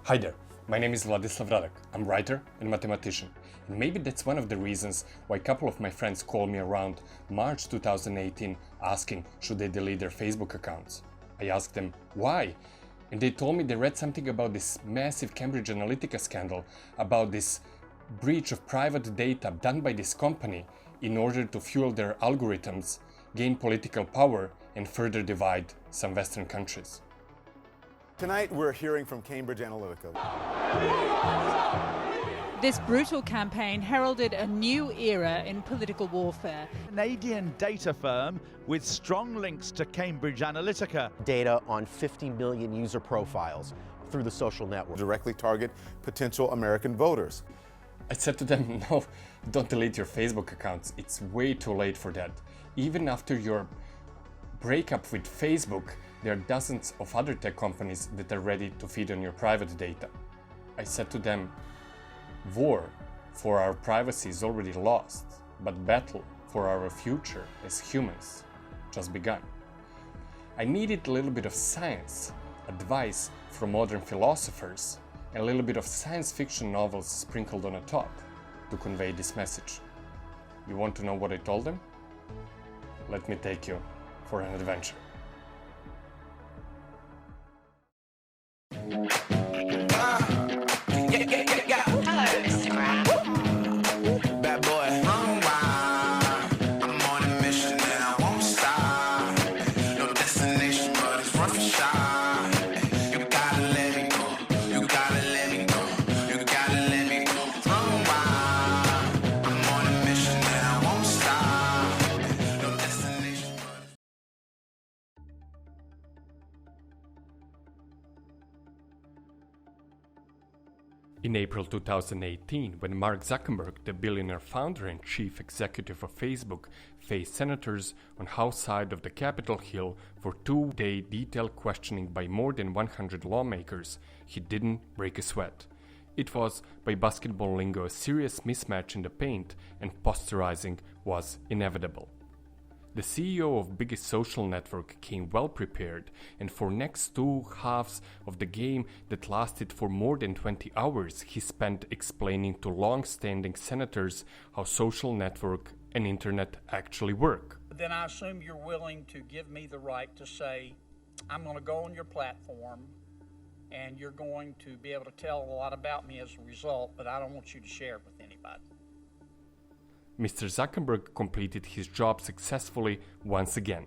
Hi there, my name is Vladislav Radak. I'm a writer and mathematician. And maybe that's one of the reasons why a couple of my friends called me around March 2018 asking should they delete their Facebook accounts. I asked them why, and they told me they read something about this massive Cambridge Analytica scandal, about this breach of private data done by this company in order to fuel their algorithms, gain political power, and further divide some Western countries. Tonight we're hearing from Cambridge Analytica. This brutal campaign heralded a new era in political warfare. Canadian data firm with strong links to Cambridge Analytica. Data on 50 million user profiles through the social network. Directly target potential American voters. I said to them, no, don't delete your Facebook accounts. It's way too late for that. Even after your breakup with Facebook, there are dozens of other tech companies that are ready to feed on your private data. I said to them, war for our privacy is already lost, but battle for our future as humans just begun. I needed a little bit of science, advice from modern philosophers, and a little bit of science fiction novels sprinkled on the top to convey this message. You want to know what I told them? Let me take you for an adventure. In April 2018, when Mark Zuckerberg, the billionaire founder and chief executive of Facebook, faced senators on House side of the Capitol Hill for two-day detailed questioning by more than 100 lawmakers, he didn't break a sweat. It was, by basketball lingo, a serious mismatch in the paint, and posterizing was inevitable. The CEO of biggest social network came well prepared, and for next two halves of the game that lasted for more than 20 hours, he spent explaining to long-standing senators how social network and internet actually work. Then I assume you're willing to give me the right to say, I'm going to go on your platform and you're going to be able to tell a lot about me as a result, but I don't want you to share it with anybody. Mr. Zuckerberg completed his job successfully once again.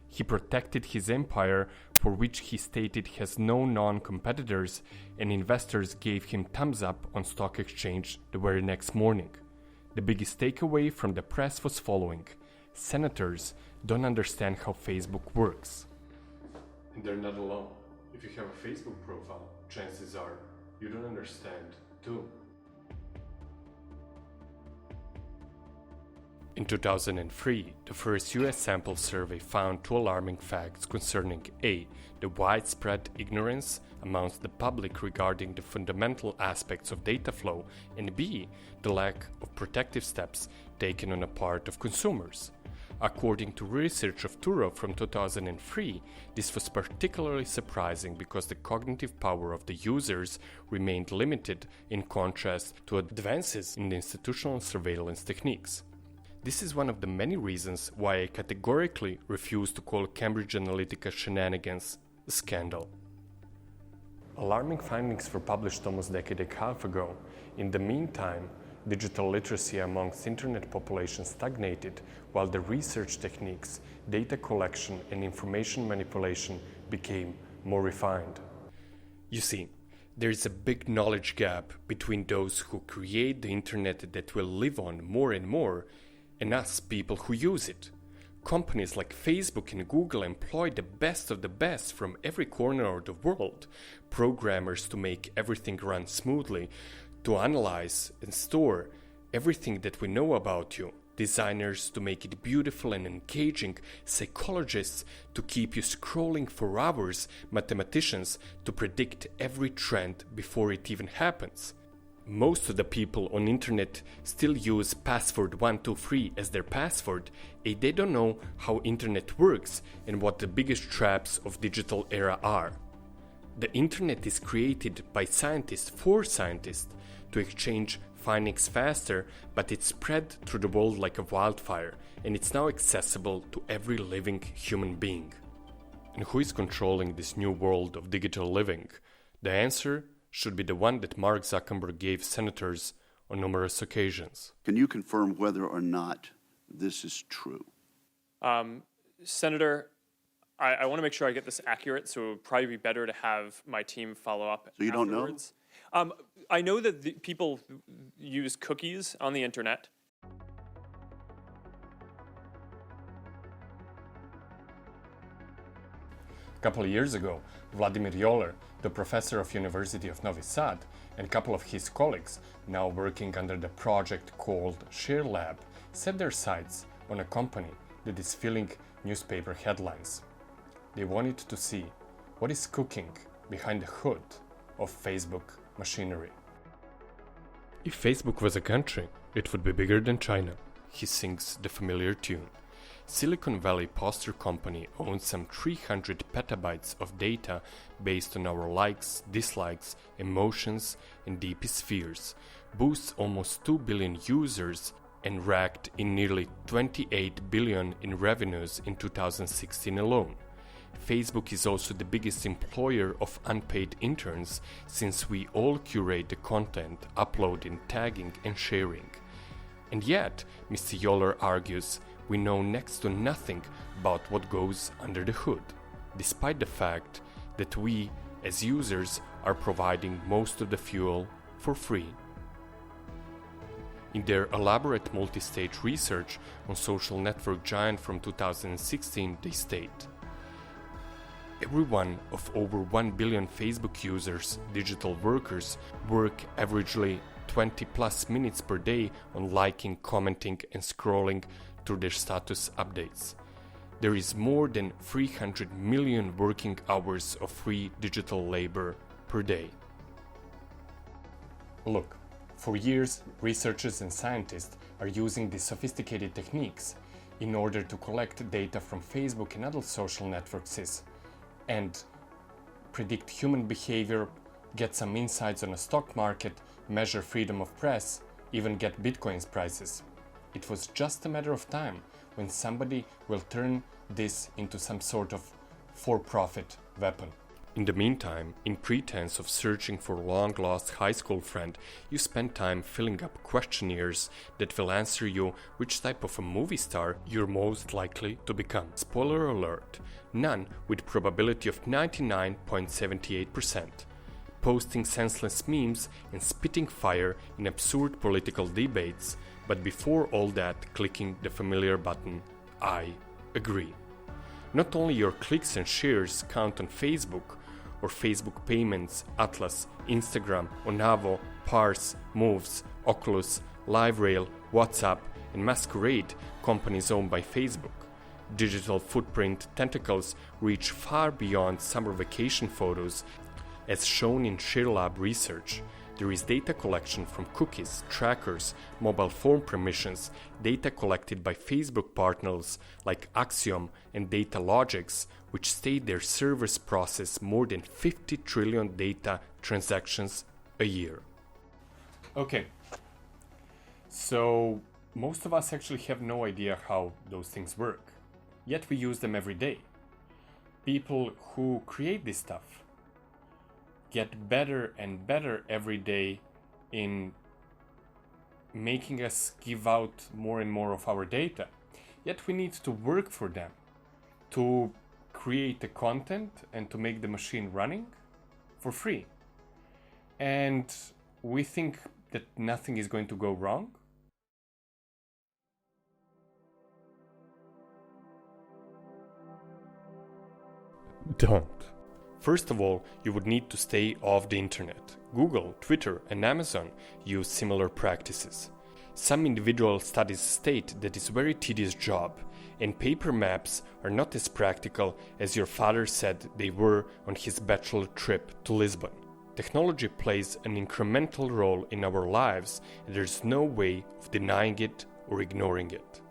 He protected his empire, for which he stated has no non-competitors, and investors gave him thumbs up on stock exchange the very next morning. The biggest takeaway from the press was following: senators don't understand how Facebook works. And they're not alone. If you have a Facebook profile, chances are you don't understand too. In 2003, the first US sample survey found two alarming facts concerning A. the widespread ignorance amongst the public regarding the fundamental aspects of data flow, and B. the lack of protective steps taken on the part of consumers. According to research of Turo from 2003, this was particularly surprising because the cognitive power of the users remained limited in contrast to advances in the institutional surveillance techniques. This is one of the many reasons why I categorically refuse to call Cambridge Analytica shenanigans a scandal. Alarming findings were published almost a decade and a half ago. In the meantime, digital literacy amongst internet population stagnated, while the research techniques, data collection, and information manipulation became more refined. You see, there is a big knowledge gap between those who create the internet that will live on more and more and us people who use it. Companies like Facebook and Google employ the best of the best from every corner of the world, programmers to make everything run smoothly, to analyze and store everything that we know about you, designers to make it beautiful and engaging, psychologists to keep you scrolling for hours, mathematicians to predict every trend before it even happens. Most of the people on internet still use password 123 as their password, and they don't know how internet works and what the biggest traps of digital era are. The internet is created by scientists for scientists to exchange findings faster, but it's spread through the world like a wildfire, and it's now accessible to every living human being. And who is controlling this new world of digital living? The answer should be the one that Mark Zuckerberg gave senators on numerous occasions. Can you confirm whether or not this is true? Senator, I want to make sure I get this accurate, so it would probably be better to have my team follow up. So you afterwards. Don't know? I know that people use cookies on the internet. A couple of years ago, Vladimir Joller, the professor of University of Novi Sad, and a couple of his colleagues, now working under the project called Sharelab, set their sights on a company that is filling newspaper headlines. They wanted to see what is cooking behind the hood of Facebook machinery. If Facebook was a country, it would be bigger than China. He sings the familiar tune. Silicon Valley poster company owns some 300 petabytes of data based on our likes, dislikes, emotions, and deepest fears, boasts almost 2 billion users, and racked in nearly 28 billion in revenues in 2016 alone. Facebook is also the biggest employer of unpaid interns, since we all curate the content, uploading, tagging, and sharing. And yet, Mr. Joller argues, we know next to nothing about what goes under the hood, despite the fact that we, as users, are providing most of the fuel for free. In their elaborate multi-stage research on social network giant from 2016, they state, every one of over 1 billion Facebook users, digital workers, work averagely 20 plus minutes per day on liking, commenting, and scrolling through their status updates. There is more than 300 million working hours of free digital labor per day. Look, for years, researchers and scientists are using these sophisticated techniques in order to collect data from Facebook and other social networks and predict human behavior, get some insights on a stock market, measure freedom of press, even get Bitcoin's prices. It was just a matter of time when somebody will turn this into some sort of for-profit weapon. In the meantime, in pretense of searching for a long-lost high school friend, you spend time filling up questionnaires that will answer you which type of a movie star you're most likely to become. Spoiler alert, none with probability of 99.78%. Posting senseless memes and spitting fire in absurd political debates, but before all that, clicking the familiar button, I agree. Not only your clicks and shares count on Facebook, or Facebook Payments, Atlas, Instagram, Onavo, Parse, Moves, Oculus, LiveRail, WhatsApp, and Masquerade, companies owned by Facebook. Digital footprint tentacles reach far beyond summer vacation photos, as shown in Sharelab research. There is data collection from cookies, trackers, mobile phone permissions, data collected by Facebook partners like Axiom and Datalogics, which state their servers process more than 50 trillion data transactions a year. Okay, so most of us actually have no idea how those things work, yet we use them every day. People who create this stuff get better and better every day in making us give out more and more of our data. Yet we need to work for them to create the content and to make the machine running for free. And we think that nothing is going to go wrong. Don't. First of all, you would need to stay off the internet. Google, Twitter, and Amazon use similar practices. Some individual studies state that it's a very tedious job, and paper maps are not as practical as your father said they were on his bachelor trip to Lisbon. Technology plays an incremental role in our lives, and there's no way of denying it or ignoring it.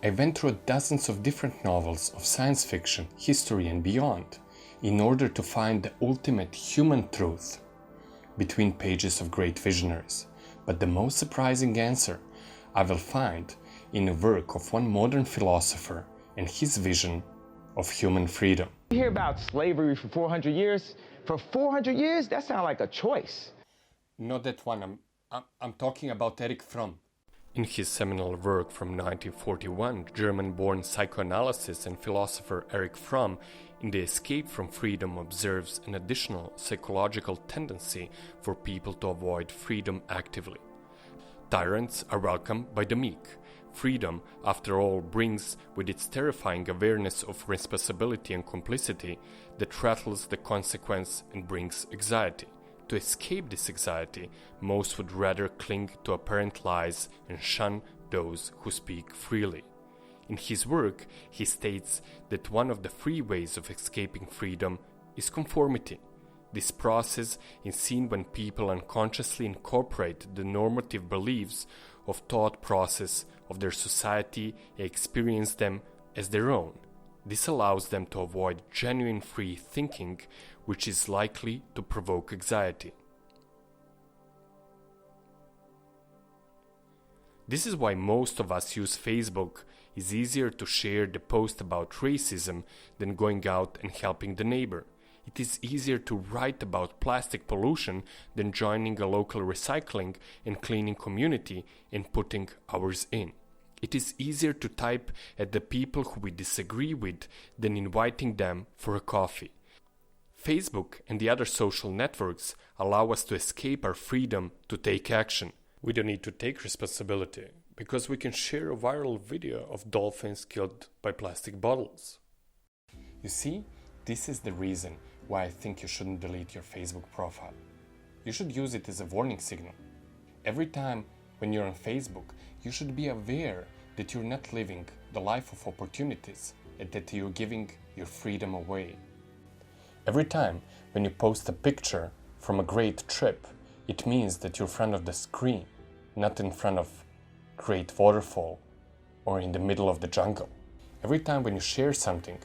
I went through dozens of different novels of science fiction, history, and beyond. in order to find the ultimate human truth between pages of great visionaries. But the most surprising answer I will find in the work of one modern philosopher and his vision of human freedom. You hear about slavery for 400 years? For 400 years? That sounds like a choice. Not that one, I'm talking about Erich Fromm. In his seminal work from 1941, German-born psychoanalyst and philosopher Erich Fromm in The Escape from Freedom observes an additional psychological tendency for people to avoid freedom actively. Tyrants are welcomed by the meek. Freedom, after all, brings with its terrifying awareness of responsibility and complicity that rattles the consequence and brings anxiety. To escape this anxiety, most would rather cling to apparent lies and shun those who speak freely. In his work, he states that one of the free ways of escaping freedom is conformity. This process is seen when people unconsciously incorporate the normative beliefs of thought process of their society and experience them as their own. This allows them to avoid genuine free thinking, which is likely to provoke anxiety. This is why most of us use Facebook. It's easier to share the post about racism than going out and helping the neighbor. It is easier to write about plastic pollution than joining a local recycling and cleaning community and putting ours in. It is easier to type at the people who we disagree with than inviting them for a coffee. Facebook and the other social networks allow us to escape our freedom to take action. We don't need to take responsibility because we can share a viral video of dolphins killed by plastic bottles. You see, this is the reason why I think you shouldn't delete your Facebook profile. You should use it as a warning signal. Every time when you're on Facebook, you should be aware that you're not living the life of opportunities and that you're giving your freedom away. Every time when you post a picture from a great trip, it means that you're in front of the screen, not in front of a great waterfall or in the middle of the jungle. Every time when you share something,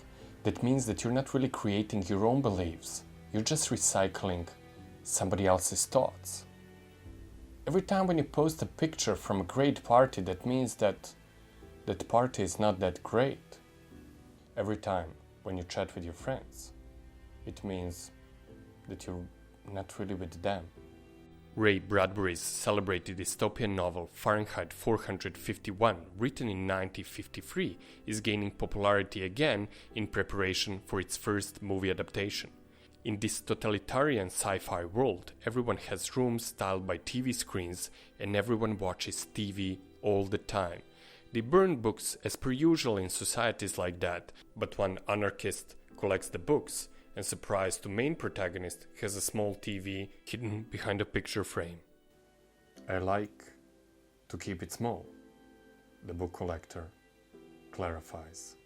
that means that you're not really creating your own beliefs. You're just recycling somebody else's thoughts. Every time when you post a picture from a great party, that means that that party is not that great. Every time when you chat with your friends, it means that you're not really with them. Ray Bradbury's celebrated dystopian novel Fahrenheit 451, written in 1953, is gaining popularity again in preparation for its first movie adaptation. In this totalitarian sci-fi world, everyone has rooms styled by TV screens and everyone watches TV all the time. They burn books as per usual in societies like that, but one anarchist collects the books and, surprise to main protagonist, has a small TV hidden behind a picture frame. I like to keep it small, the book collector clarifies.